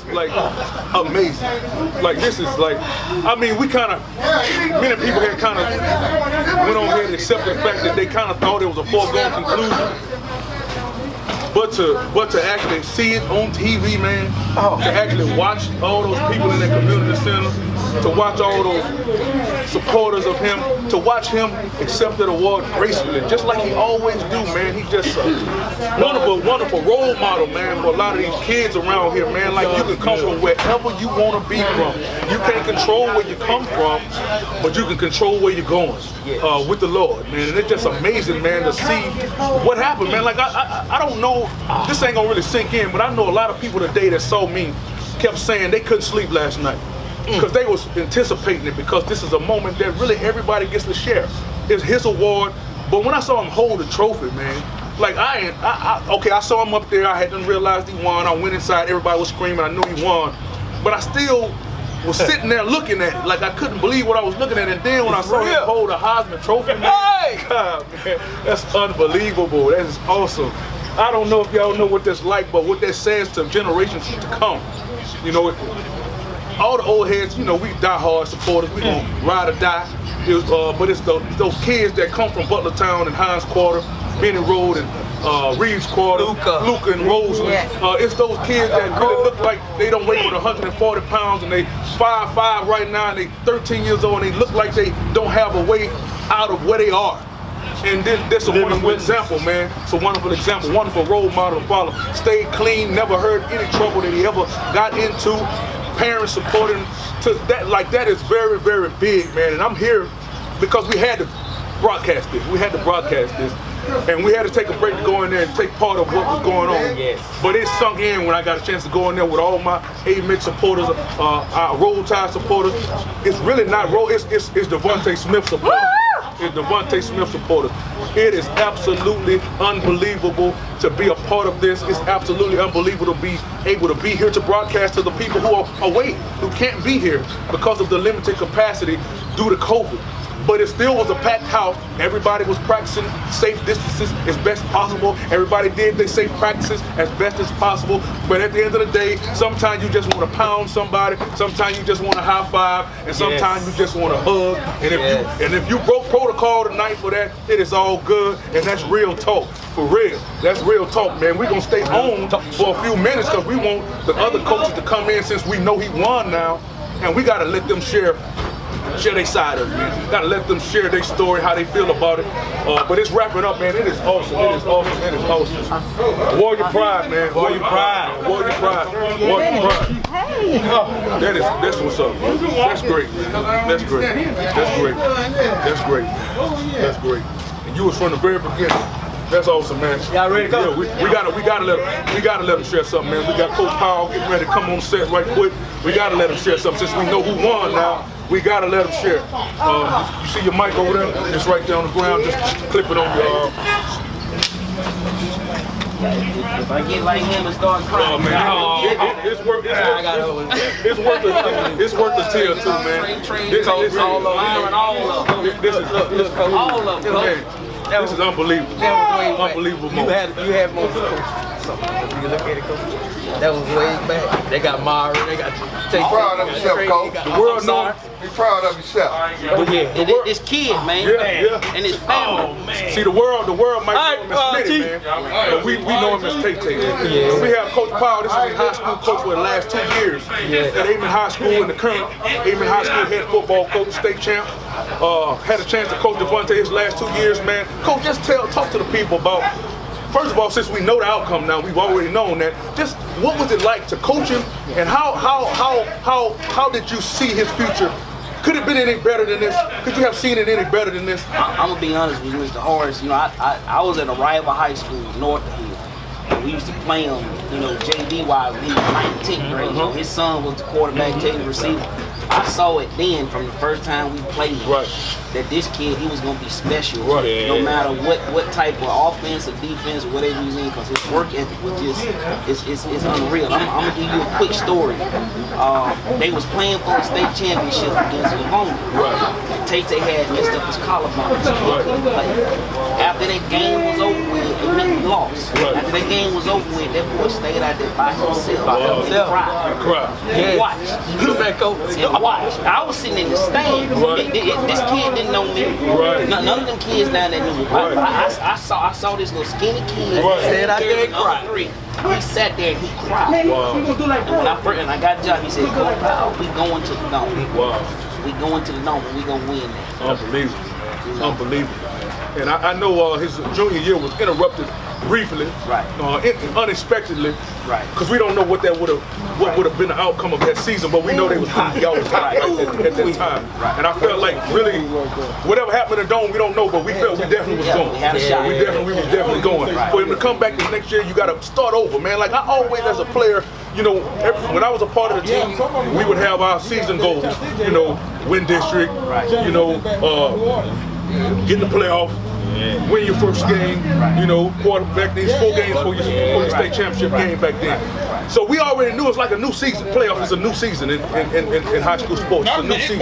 just like amazing. Like this is like, I mean, we kind of, many people had kind of went on here and accepted the fact that they kind of thought it was a foregone conclusion. But to actually see it on TV, man, to actually watch all those people in the community center, to watch all those supporters of him, to watch him accept that award gracefully, just like he always do, man. He's just a wonderful, wonderful role model, man, for a lot of these kids around here, man. Like, you can come from wherever you want to be from. You can't control where you come from, but you can control where you're going with the Lord, man. And it's just amazing, man, to see what happened, man. Like, I don't know, this ain't gonna really sink in, but I know a lot of people today that saw me kept saying they couldn't sleep last night. Because they was anticipating it, because this is a moment that really everybody gets to share. It's his award, but when I saw him hold the trophy, man, like okay, I saw him up there, I hadn't realized he won, I went inside, everybody was screaming, I knew he won, but I still was sitting there looking at it, like I couldn't believe what I was looking at, and then when I saw him hold a Hesiman trophy, man, God, man, that's unbelievable, that is awesome. I don't know if y'all know what that's like, but what that says to generations to come, you know, all the old heads, you know, we die-hard supporters. We gonna ride or die. But it's those kids that come from Butlertown and Hines Quarter, Benny Road and Reeves Quarter, Luca and Roseland. It's those kids that really look like they don't weigh with 140 pounds and they 5'5" right now and they 13 years old and they look like they don't have a way out of where they are. And then that's a wonderful example, man. It's a wonderful example, wonderful role model to follow. Stayed clean, never heard any trouble that he ever got into. Parents supporting to that, like that is very, very big, man. And I'm here because we had to broadcast this. We had to broadcast this. And we had to take a break to go in there and take part of what was going on. But it sunk in when I got a chance to go in there with all my A-Mid supporters, our Roll Tide supporters. It's really not Roll, it's Devontae Smith supporters. It's Devontae Smith supporters. It is absolutely unbelievable to be a part of this. It's absolutely unbelievable to be able to be here to broadcast to the people who are away, who can't be here because of the limited capacity due to COVID. But it still was a packed house. Everybody was practicing safe distances as best possible. Everybody did their safe practices as best as possible. But at the end of the day, sometimes you just want to pound somebody. Sometimes you just want to high five, and sometimes you just want to hug. And if you broke protocol tonight for that, it is all good. And that's real talk, for real. That's real talk, man. We're gonna stay on for a few minutes because we want the other coaches to come in since we know he won now, and we gotta let them share their side of it, man. Gotta let them share their story, how they feel about it. But it's wrapping up, man. It is awesome. It is awesome. It is awesome. Warrior pride, man. Warrior pride. Warrior pride. Warrior pride. That's what's up. That's great, man. That's great. That's great. That's great. That's great. And you was from the very beginning. That's awesome, man. Y'all ready to go? Yeah, we gotta let him share something, man. We got Coach Powell getting ready to come on set right quick. We gotta let him share something since we know who won now. We gotta let him share. You see your mic over there? It's right there on the ground. Just clip it on your. If I get like him and start crying, it's worth the tear too, man. This is unbelievable. Unbelievable moment. You had most of the coaches. If you look at it, coach, that was way back. They got Mara, they got Be proud of yourself, coach. The world knows. Be proud of yourself. But it's kid, man. And his family. See, the world might know him as Smitty, man. But we know him as Tay-Tay. We have Coach Powell. This is his high school coach for the last 2 years at Hesiman High School, and the current Hesiman High School head football coach, state champ. Had a chance to coach Devontae his last 2 years, man. Coach, just talk to the people about, first of all, since we know the outcome now, we've already known that, just what was it like to coach him, and how did you see his future? Could it have been any better than this? Could you have seen it any better than this? I'm gonna be honest with you, Mr. Horace. You know, I was at a rival high school, North Hill. And we used to play him, you know, JV wise when he was 9th, 10th grade. You know, his son was the quarterback, taking receiver. I saw it then from the first time we played that this kid, he was going to be special. No matter what type of offense or defense or whatever he's in, because his work ethic was just, it's unreal. I'm going to give you a quick story. They was playing for a state championship against Livonia. Tay-Tay had messed up his collarbone, so he couldn't play. After that game was over with, it meant we lost. lost. Right. After that game was over with, that boy stayed out there by himself. He cried. Cry. And watched. You back coach. And watched. I was sitting in the stand. Right. This kid didn't know me. Right. None of them kids down there knew me. Right. I saw this little skinny kid. Right. Stayed out there and cried. He sat there and he cried. Wow. And when I got the job, he said, Coach Powell, we going to the dome. Wow. We going to the dome and we gonna win that. Unbelievable, man. Unbelievable. And I know his junior year was interrupted briefly, Right. Unexpectedly, Right. Because we don't know what would have been the outcome of that season, but we know they was hot. Y'all was hot at that time. Right. And I felt like really, whatever happened to Dome, we don't know, but we felt we definitely was going. We had a shot. We was definitely going. Right. For him to come back the next year, you got to start over, man. Like I always, as a player, when I was a part of the team, we would have our season goals. Win district. Right. Get the playoff. Win your first game, quarterback these 4 games for your state championship game back then. So we already knew it's like a new season. Playoff is a new season in high school sports. It's a new season.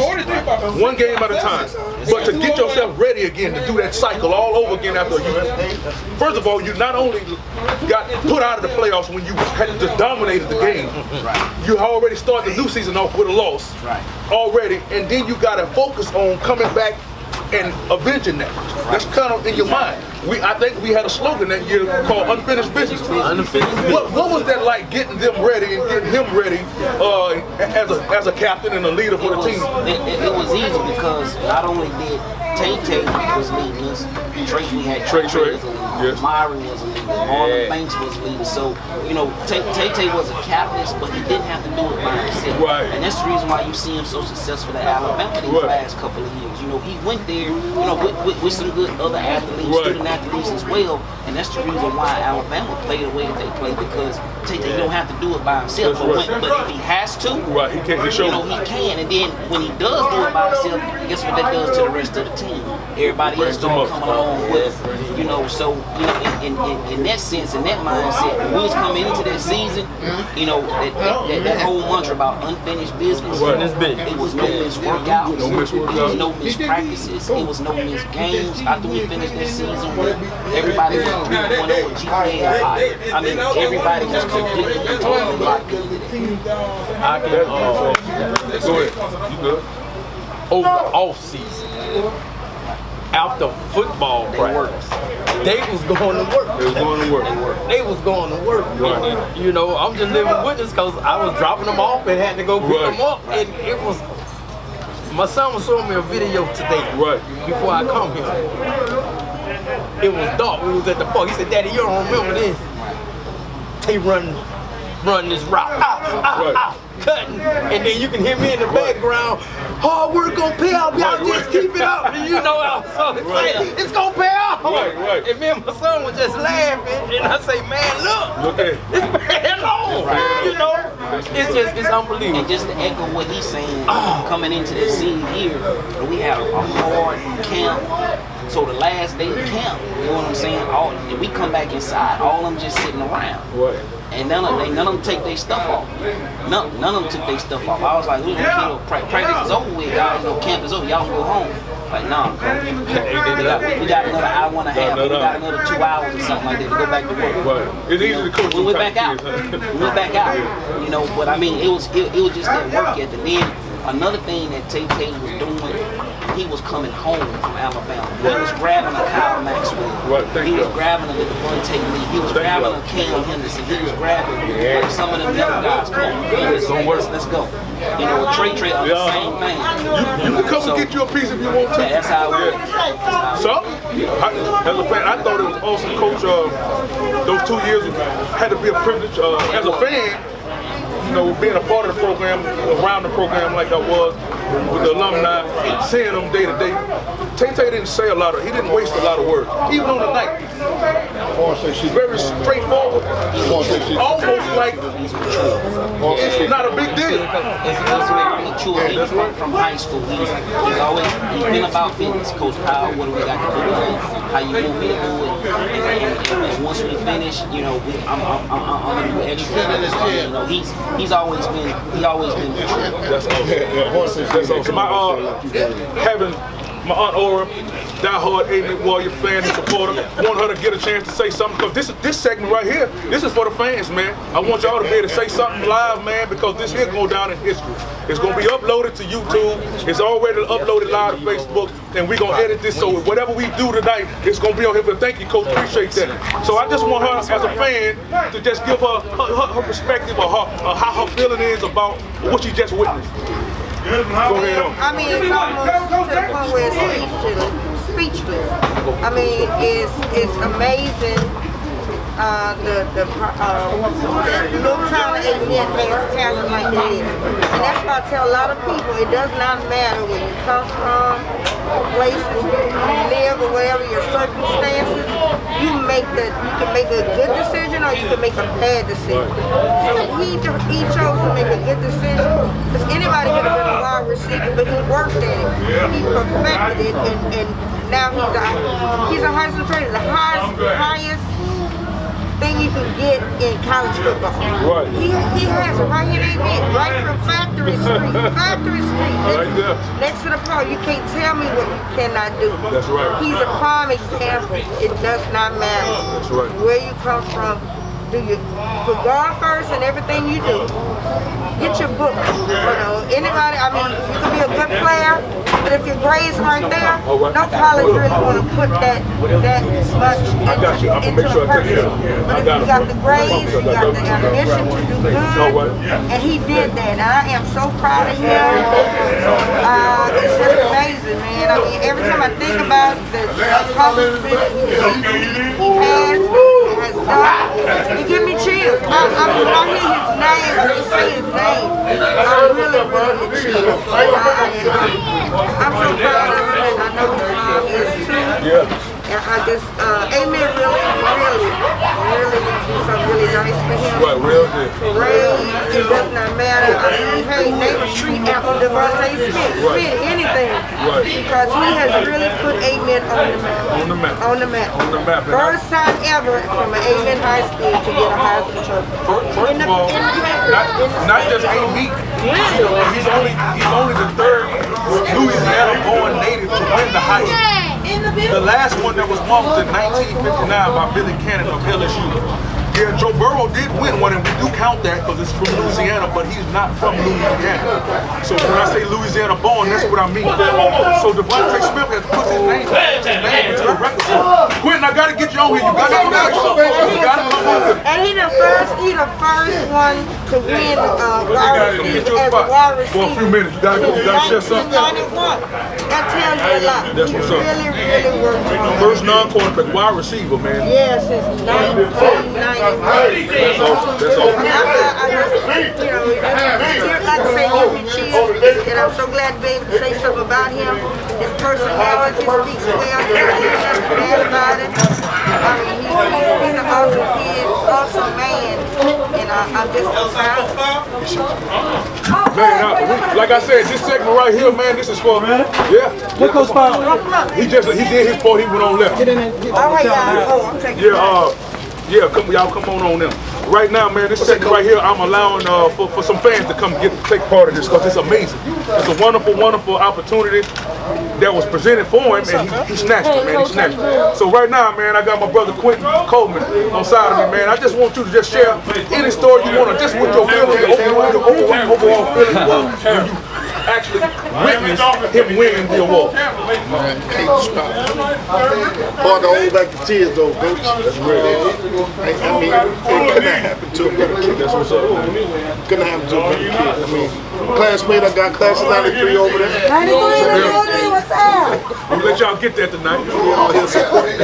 1 game at a time. But to get yourself ready again, to do that cycle all over again after first of all, you not only got put out of the playoffs when you had just dominated the game, you already started the new season off with a loss already, and then you got to focus on coming back and avenging that. That's kind of in your mind. I think we had a slogan that year called "Unfinished Business." What was that like, getting them ready and getting him ready as a captain and a leader for the team? It was easy because not only did Tay was leading us, we had Trey was a leader, yes. Myron was a leader, Marlon Banks was a leader. So Tay was a capitalist, but he didn't have to do it by himself. Right. And that's the reason why you see him so successful at Alabama these last couple of years. He went there, with some good other athletes, student athletes as well, and that's the reason why Alabama played the way that they play, because Tay don't have to do it by himself. But if he has to, he can. he can. And then when he does do it by himself, guess what that does to the rest of the team? Everybody else starts coming along with, So in that sense, in that mindset, when we was coming into that season, that whole mantra about unfinished business. It was no missed workouts. It was no missed practices. It was no missed games. After we finished this season, everybody was 3.0 with GPA higher. I mean, everybody was completely totally locked into that. I can Go ahead. You good? over the off season, after football practice, they was going to work. They was going to work. They was going to work. Right. And, I'm just living witness because I was dropping them off and had to go pick them up. And it was, my son was showing me a video today. Before I come here. It was dark. We was at the park. He said, "Daddy, you don't remember this?" He run this route. Cutting. And then you can hear me in the background. Hard work gonna pay off. Y'all just keep it up. And I was so excited. It's gonna pay off. Right. And me and my son was just laughing. And I say, man, look at it. It's paying off. It's unbelievable. And just to echo what he's saying, coming into this senior year, we had a hard camp. So the last day of camp, you know what I'm saying? If we come back inside, all of them just sitting around. And none of them take their stuff off. None of them took their stuff off. I was like, look, practice is over with, y'all. Camp is over. Y'all can go home. Like, nah, coach. We got another hour and a half. We got another 2 hours or something like that to go back to work. It's easy to coach. We went back out. But I mean, it was just that work ethic. Then another thing that Tay was doing, he was coming home from Alabama. He was grabbing a Kyle Maxwell. He was grabbing a Devontae Lee. He was grabbing a Cam Henderson. He was grabbing like some of them young guys. Come on, let's go. Trey the same thing. You can come and get you a piece if you want to. That's how it works. So, as a fan, I thought it was awesome, Coach. Those 2 years had to be a privilege. As a fan, being a part of the program, around the program like I was, with the alumni, seeing them day to day. Tay didn't say a lot he didn't waste a lot of words. Even on the night. Very straightforward. Almost like it's not a big deal. He's from high school. He's been about business. Coach Powell, what do we got to do today? How you want me to do it? And once we finish, I'm gonna do extra. He's always been the truth. That's awesome. That's awesome. Having my Aunt Aura, diehard Amen Warrior fan and supporter. Want her to get a chance to say something, because this segment right here, this is for the fans, man. I want y'all to be able to say something live, man, because this here go down in history. It's gonna be uploaded to YouTube. It's already uploaded live to Facebook, and we're gonna edit this, so whatever we do tonight, it's gonna be on here. But thank you, Coach, appreciate that. So I just want her as a fan to just give her perspective of how her feeling is about what she just witnessed. Go ahead on. I mean, it's almost to the point where it's speechless. I mean, it's amazing. The little town of Amen has talent like this. And that's why I tell a lot of people, it does not matter where you come from, places you live, or wherever your circumstances, you can make a good decision or you can make a bad decision. So he chose to make a good decision, because anybody could have been a wide receiver, but he worked at it. He perfected it, and now he's a Heisman trainer, the highest thing you can get in college football. Right. He has it right here, right from Factory Street. Factory Street. Right there. Next to the pro. You can't tell me what you cannot do. That's right. He's a prime example. It does not matter where you come from. Do you put God first in everything you do? Get your books. You know, anybody, I mean, you can be a good player, but if your grades aren't there, no college really want to put that much into the person. But if you got the grades, you got the ambition to do good, and he did that. And I am so proud of him. It's just amazing, man. I mean, every time I think about the accomplishment he has done, it gives me chills. When I hear his name, when they say his name, I really get chills. I'm so proud of him, and I know his mom is too. And I just, Amen really do something really nice for him. Right, real good. It does not matter. I mean, hey, name a street after Devontae Smith, anything. Right. Because he has really put Amen on the map. First time ever from an Amen High School to get a Heisman Trophy. First of all, not just Amen. He's only the third Louisiana-born native to win the Heisman. The last one that was won was in 1959 by Billy Cannon of LSU. Yeah, Joe Burrow did win one, and we do count that because it's from Louisiana, but he's not from Louisiana. So when I say Louisiana born, that's what I mean. So Devontae Smith has put his name into the record book. Quentin, I gotta get you on here. You gotta come back. You gotta come on here. And he the first one to win wide receiver as a wide receiver. For a few minutes, you gotta share something. That tells you a lot. That's what's up. Really worked hard. First non-quarterback wide receiver, man. Yes, since 1990. That's all. I just, you know, like I say, give me chills, and I'm so glad to be able to say something about him. His personality speaks well. There's nothing bad about it. I mean, he's an awesome man, and I'm just so proud. Man, like I said, this segment right here, man, this is for What Coach Paul? He did his part. He went on left. All right, y'all. I'm taking y'all come on them. Right now, man, this segment right here, I'm allowing for some fans to come take part of this because it's amazing. It's a wonderful, wonderful opportunity that was presented for him, and he snatched it, man. He snatched it. So right now, man, I got my brother Quentin Coleman on side of me, man. I just want you to just share any story you want to, just with your feelings, your overall feelings when you actually witnessed him winning the award. Man, can't stop. Hard to hold back the tears, though, Coach. That's real. I mean, it couldn't have happened to a better kid. That's what's up, man. Couldn't have happened to a better kid. I mean, classmate, I got class of 93 over there. 93, what's up? We'll let y'all get that tonight. Out here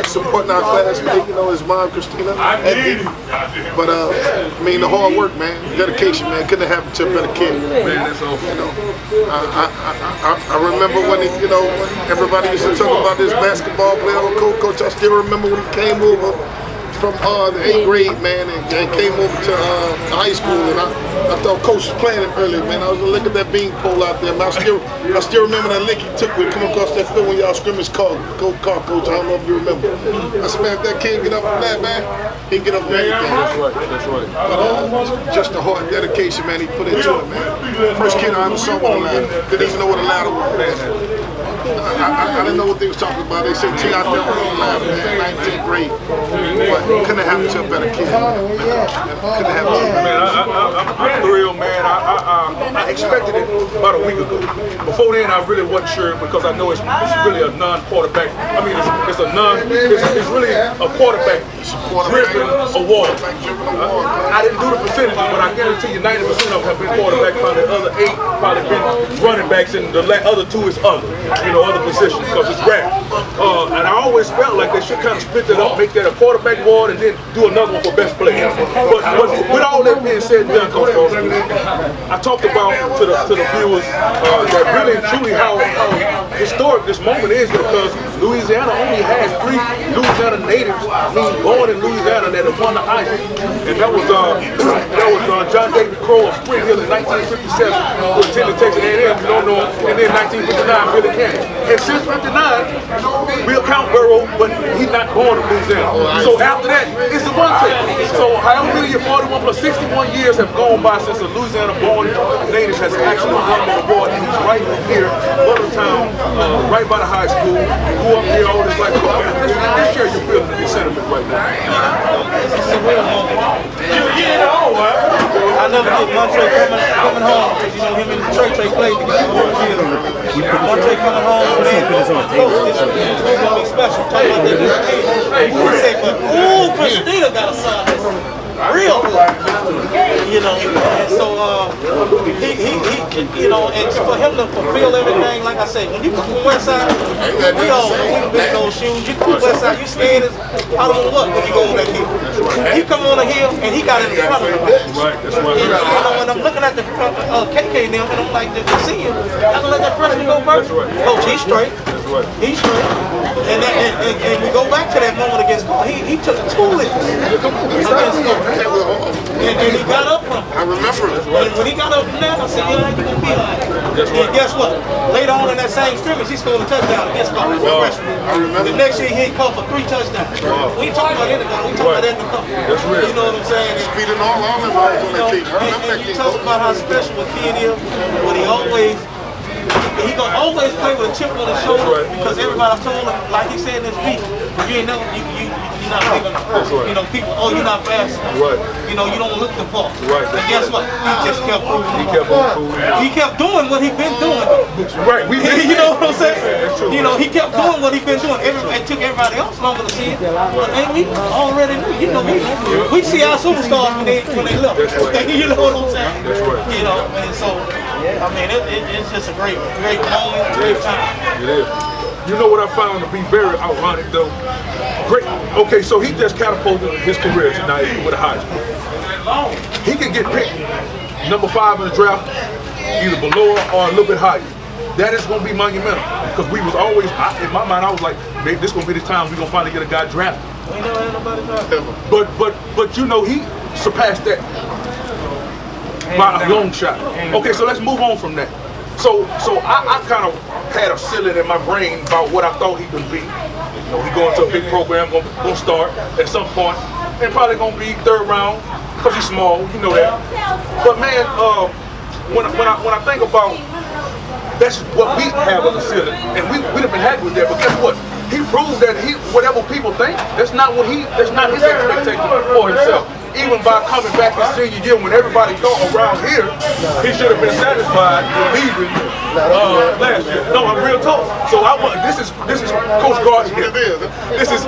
supporting our classmate, you know, his mom, Christina. But, I mean, the hard work, man, dedication, man, couldn't have happened to a better kid. Man, that's all. You know, I remember when, you know, everybody used to talk about this basketball player, Coach. I still remember when he came over from the 8th grade, man, and came over to high school, and I thought Coach was playing it earlier, man. I was looking at that bean pole out there, man. I still remember that lick he took when come across that field when y'all scrimmage car, Coach. I don't know if you remember. I said, man, if that kid get up from that, man, he get up from anything. That's right. But just the hard dedication, man, he put into it, man. First kid I ever saw with a ladder. Didn't even know what a ladder was. I didn't know what they was talking about. They said T.I. Devil on lab, man, 19th grade. But couldn't have happened to a better kid. Couldn't have happened to a Man, I'm thrilled, man. I expected it about a week ago. Before then, I really wasn't sure because I know it's really a non-quarterback. I mean, it's really a quarterback-driven award. I didn't do the percentages, but I guarantee you 90% of them have been quarterback. Probably the other 8 probably been running backs, and the other 2 is other positions because it's rare. And I always felt like they should kind of split that up, make that a quarterback award, and then do another one for best player. But with all that being said and done, Coach Foster, I talked about to the viewers that really and truly how historic this moment is because Louisiana only has 3 Louisiana natives, born in Louisiana, that have won the Heisman, and that was John David Crow of Spring Hill in 1957, who attended Texas A&M, you don't know, and then 1959, Billy Cannon. And since 59, we'll count Burrow, but he's not born in Louisiana. So after that, it's the one take. So however many years, 41 plus 61 years have gone by since a Louisiana-born native has actually won the award, and he's right here, Butlertown, right by the high school, grew up here all his life. Let's share your feelings and your sentiment right now. It's a surreal moment. I never get Montre coming home because him and Trey played together. Montre coming home, man, close. This is gonna be special. Talking about that. He said, "Ooh, Christina got a son that's real good." And so he and for him to fulfill everything, like I say, when you come from West Side, we all know we those shoes. You come from West Side, you scared as I don't know what when you go over that hill. You come on the hill and he got in the front of the back. That's right. When I'm looking at the front KK now, and I'm like, to see him, I can let that freshman go first. Coach, he's straight. He's straight. And we go back to that moment against Coach. He took 2 licks against Coach. And he got up from him. I remember it. And when he got up from that, I said, you're going to be all right. And guess what? Later on in that same scrimmage, he scored a touchdown against Coach. The next year, he called for 3 touchdowns. We ain't talking about anything. We talking about that in the company. That's real. You know what I'm saying? Speeding all them balls on that team. I remember that And you game. talk about how special a kid is, but he gonna always play with a chip on his shoulder because everybody told him, like he said in his speech, you ain't never, you're not big enough. People, you're not fast enough. You don't look the part. And guess what? He just kept proving. He kept doing what he'd been doing. You know what I'm saying? He kept doing what he'd been doing. It took everybody else longer to see it. But we already knew. We see our superstars when they left. You know what I'm saying? And so, I mean, it's just a great moment, great time. It is. You know what I found to be very ironic though? Great. Okay, so he just catapulted his career tonight with a Heisman. He can get picked number 5 in the draft, either below or a little bit higher. That is going to be monumental because we was always, in my mind, I was like, maybe this is going to be the time we're going to finally get a guy drafted. We never had nobody drafted. But he surpassed that by a long shot. Okay, so let's move on from that. So I kind of had a ceiling in my brain about what I thought he could be. He going to a big program, gonna start at some point, and probably gonna be 3rd round because he's small, you know that. But man, when I think about that's what we have as a ceiling, and we'd have been happy with that. But guess what? He proved that whatever people think, that's not his expectation for himself. Even by coming back his senior year when everybody thought around here, he should have been satisfied with leaving last year. No, I'm real talk. So this is Coach Gardner. This is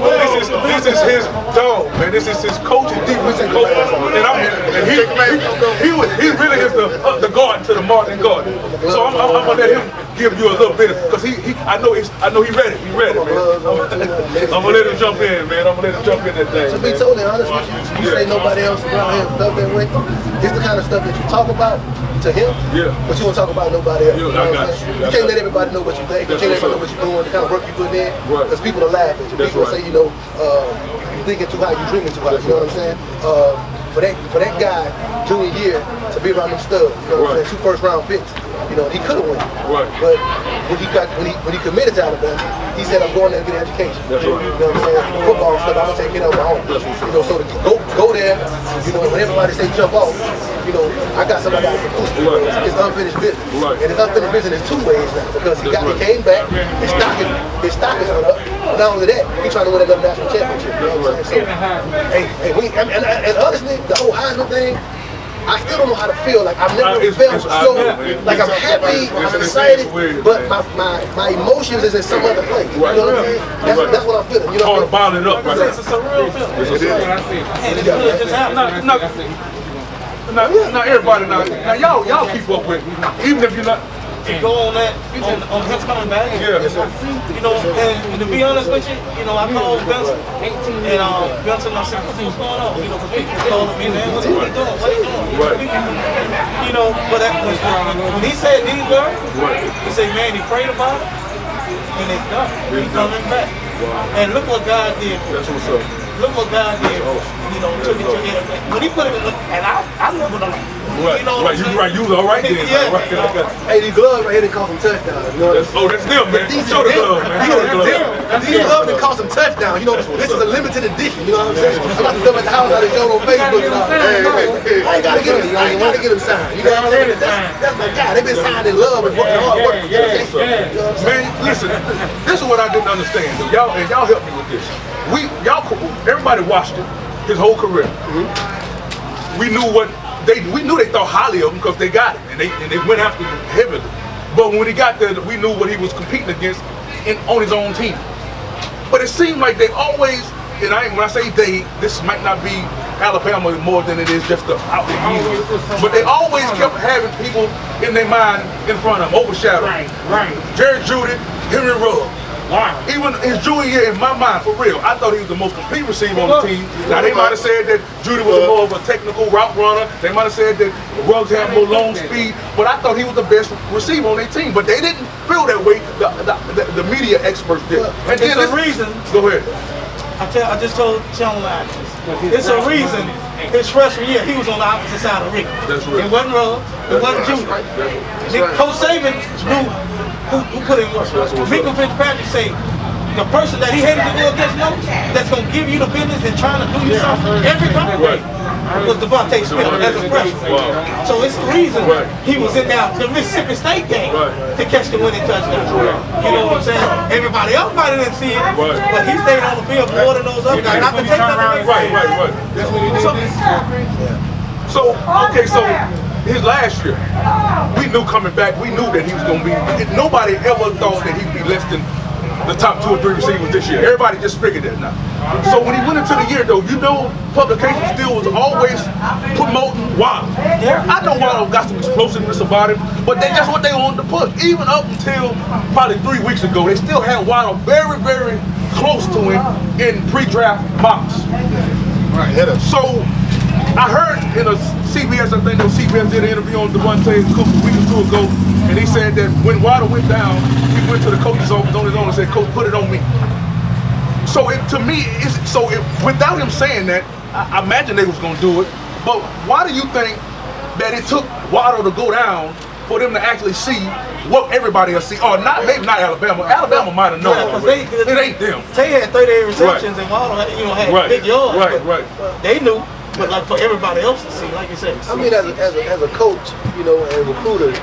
his dog, man. This is his coach and defensive coach. And he really is the guard to the Martin Gardner. So I'm gonna let him give you a little bit because I know he ready. He ready, man. I'm gonna let him jump in, man. I'm gonna let him jump in that thing. To be totally honest with you, you say nobody else around here stuff that way. It's the kind of stuff that you talk about to him, but you don't talk about nobody else. You can't let everybody know what you think. You can't let everybody know what you're doing, the kind of work you're putting in, because people are laughing. People say, you thinking too high, you dreaming too high. You know what I'm saying? For that guy, junior year, to be around them studs, you know what I'm saying? 2 first-round picks. He could have won. But when he committed to Alabama, he said, I'm going there to get an education. That's right. You know what I'm saying? Football stuff, I'm gonna take it out of my own. So to go there, when everybody say jump off, you know, I got somebody out of Booster. It's unfinished business. And it's unfinished business in 2 ways now because he came back, his stock is on up. Not only that, he's trying to win another national championship. You know what I'm saying? So, and honestly, the whole Hesiman thing, I still don't know how to feel. Like I've never felt so. Like I'm happy, I'm excited, but my emotions is in some other place. You know what I'm saying? That's what I'm feeling. You know what I'm saying? Bottling up. It's a real feeling. Now everybody now y'all keep up with it. Even if you're not. To go on that, on him coming back. Yeah. You know, and to be honest with you, you know, I called Benson, and Benson, I said, what's going on? You know, because people calling me, man, what are you doing? What are you doing? Right. You know, but when he said these words, he said, man, he prayed about it, and it's done. He's coming back. Wow. And look what God did. That's what's up. Look what God did. You know, took it to him. When he put it in, and I never know. Right, you know right, you was all right then. Yeah. Right. Hey, these gloves right here, they cost some touchdowns. You know what I'm saying? That's them, man. Show the glove, man. Show the glove. These gloves that cost some touchdowns. You know, this is a limited edition. You know what I'm saying? I got the stuff at the house out of show on Facebook. And all. I ain't gotta get him signed. You know what I'm saying? That's my guy. They've been signed in love and working hard work. Man, listen, this is what I didn't understand. Y'all help me with this. Everybody watched it his whole career. We knew they thought highly of him because they got him and they went after him heavily. But when he got there, we knew what he was competing against on his own team. But it seemed like they always, and when I say they, this might not be Alabama more than it is just the outlet media, but they always kept having people in their mind in front of them, overshadowing. Right. Jerry Judy, Henry Ruggs. Wow. Even his junior year, in my mind, for real, I thought he was the most complete receiver on the team. Now, they might have said that Judy was more of a technical route runner. They might have said that Ruggs had more long speed, but I thought he was the best receiver on their team. But they didn't feel that way. The media experts did. And it's a reason. Go ahead. I just told Channel 9. It's a reason. His freshman year, he was on the opposite side of Rick. That's right. It wasn't Ruggs. It wasn't Judy. Coach Saban knew who put in work. Rico Fitzpatrick say the person that he hated to go against most, that's going to give you the business and trying to do you something every time, was Devontae Smith as a freshman. Wow. So it's the reason he was in there, the Mississippi State game to catch the winning touchdown. You know what I'm saying? Everybody else might have didn't see it, but he stayed on the field more than those other guys. Not to take nothing away. Right. So his last year, we knew coming back, we knew that he was going to be, nobody ever thought that he'd be less than the top 2 or 3 receivers this year. Everybody just figured that now. So when he went into the year though, you know, publication still was always promoting Waddle. I know Waddle got some explosiveness about him, but that's what they wanted to push. Even up until probably 3 weeks ago, they still had Waddle very, very close to him in pre-draft mocks. So I heard in a CBS, I think that CBS did an interview on Devontae a week or 2 ago, and he said that when Waddle went down, he went to the coach's office on his own and said, "Coach, put it on me." So without him saying that, I imagine they was going to do it. But why do you think that it took Waddle to go down for them to actually see what everybody else see? Or maybe not Alabama. Alabama might have known. It ain't them. Tay had 38 receptions and Waddle had big yards. Right. They knew. But like for everybody else to see, like you said. I mean, as a coach, you know, and recruiter,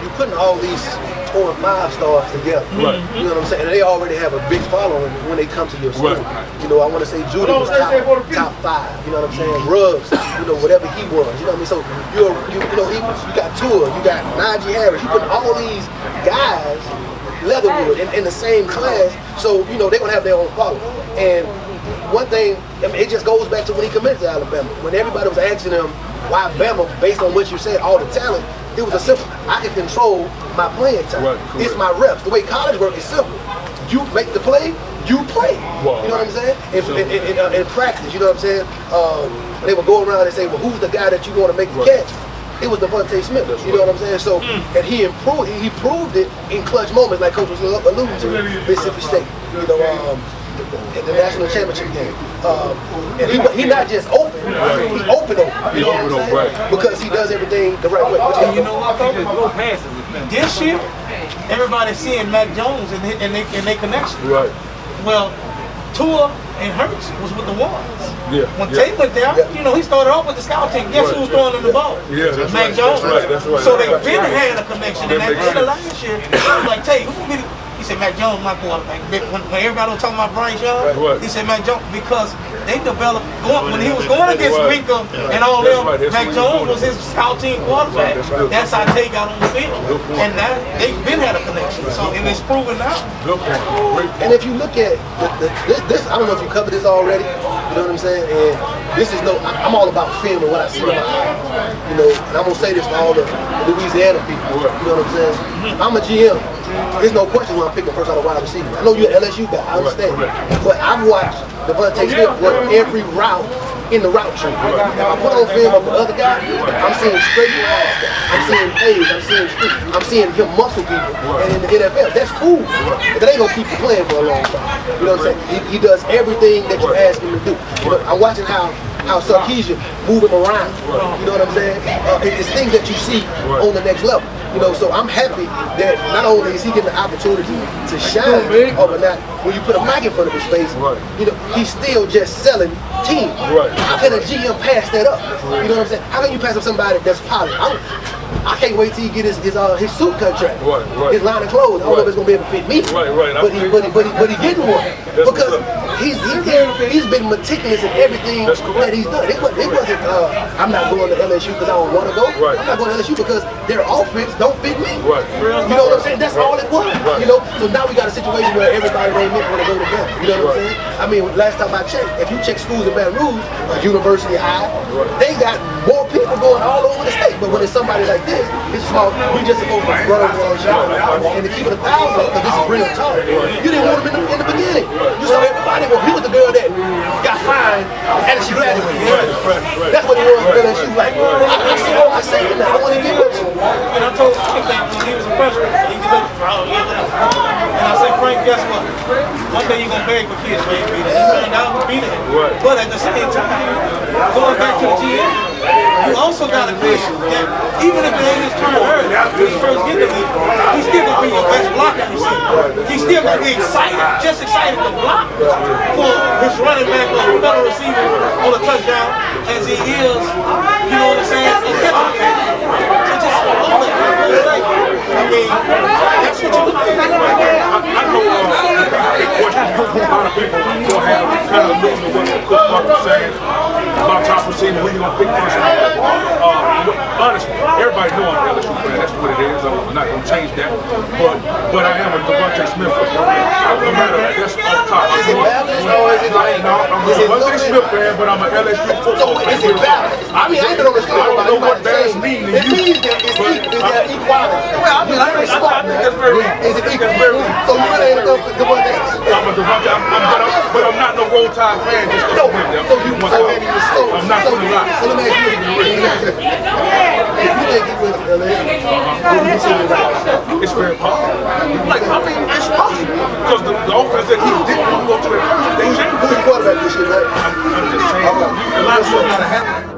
you're putting all these 4 and 5 stars together. Right. You know what I'm saying? And they already have a big following when they come to your school. You know, I want to say Judy was top 5. You know what I'm saying? Ruggs, you know, whatever he was. You know what I mean? So you got Tua, you got Najee Harris. You put all these guys, Leatherwood, in the same class. So you know they're gonna have their own following. And one thing, I mean, it just goes back to when he committed to Alabama. When everybody was asking him why Bama, based on what you said, all the talent, it was a simple, I can control my playing time. It's my reps. The way college work is simple. You make the play, you play. You know what I'm saying? In practice, you know what I'm saying? They would go around and say, well, who's the guy that you want to make the catch? It was Devontae Smith. You know what I'm saying? So, and he proved it in clutch moments, like Coach was alluding to, Mississippi State. You know, in the national championship game. And he not just open, he open. You know what I'm saying? Because he does everything the right way. And you know what, this year, everybody's seeing Mac Jones and they connection. Right. Well, Tua and Hurts was with the ones. Yeah. When Tate went there, he started off with the scout team. Guess who was throwing him the ball? Yeah, that's Mac right. Jones. That's right. So they really had a connection. And at the end of last year, I was like, Tate, who really? He said, Mac Jones, my quarterback. When everybody was talking about Bryce Young, he said, Mac Jones, because they developed, when he was going against Minka and all them, Mac Jones was his scout team quarterback. That's how Tate got on the field. And that they've been had a connection. So, and it's proven now. And if you look at this, I don't know if you covered this already, you know what I'm saying? And this is I'm all about film and what I see about it. You know, and I'm going to say this for all the Louisiana people, you know what I'm saying? I'm a GM. There's no question when I'm picking first out of wide receiver. I know you're an LSU guy, I understand. But I've watched Devontae Smith work every route in the route tree. If I put on film of the other guy, I'm seeing straight lines. I'm seeing plays, I'm seeing him muscle people. And in the NFL, that's cool. But they ain't gonna keep you playing for a long time. You know what I'm saying? He does everything that you ask him to do. You know, I'm watching how Sarkisian move him around. You know what I'm saying? It's things that you see on the next level. You know, so I'm happy that not only is he getting the opportunity to shine, but not when you put a mic in front of his face, you know, he's still just selling team. How can a GM pass that up? You know what I'm saying? How can you pass up somebody that's polished? I can't wait till he get his suit contract, his line of clothes. I don't know if it's gonna be able to fit me, but he getting one because he's been meticulous in everything that he's done. It wasn't I'm not going to LSU because I don't want to go. I'm not going to LSU because their offense don't fit me. You know what I'm saying? That's all it was. You know. So now we got a situation where everybody they want to go together. You know what I'm saying? I mean, last time I checked, if you check schools in Baton Rouge, University High, they got more people going all over the state. But when it's somebody like this, it's small. We just supposed to run one shot and to keep it 1,000 because this is real talk. You didn't want him in the beginning. You saw everybody. He was the girl that got fined and she graduated. That's what he was for LSU. Like, I say it now. I want to get with you. And I told Frank that when he was a freshman, he was looking for all year left. And I said, Frank, guess what? One day you're going to beg for kids, man. He turned out to be there. But at the same time, going back to the GM, you also got to clear that even if it ain't his turn early, when he first get the league, he's still going to be your best blocking receiver. He's still going to be just excited to block for his running back or fellow receiver on a touchdown as he is, you know what I'm saying, a catching back. So just all that, I mean, that's what you're looking at. I know a lot of people will have kind of losing what Coach Mark was saying about top receiver, who you going to pick first. Honestly, everybody know I'm an LSU fan. That's what it is. I'm not going to change that. But I am a Devontae Smith fan. No matter that, that's off top. Is it balanced or is it like? No, I'm a Devontae Smith fan, but I'm an LSU football fan. Is it balanced? I mean, I ain't understand. I don't know what balance means. It means that it's equality. Well, I mean, I think that's very Is it equal? So you really ain't a Devontae? I'm a Devontae, but I'm not no Roll Tide fan just because I'm with them. I'm not going to lie. So let me ask you, if you think he went to LA, would you say that? It's very possible. Like, I mean, it's possible. Because the offense that he didn't want to go to at first, they changed. Who's the quarterback this year, right? I'm just saying. A lot of stuff gotta happen.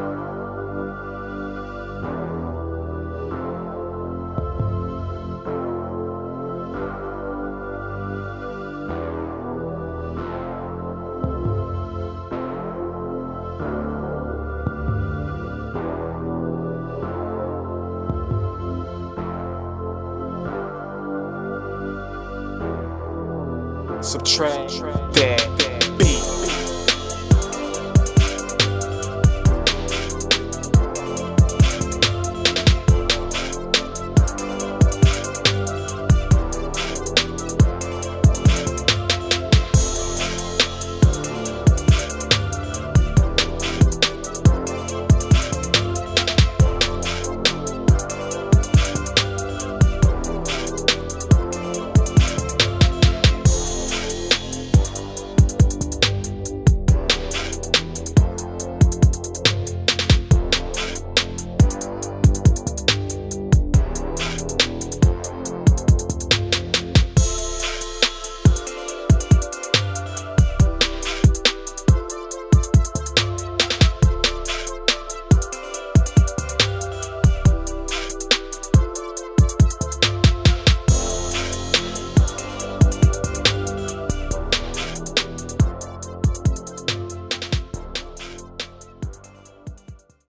Subtract that.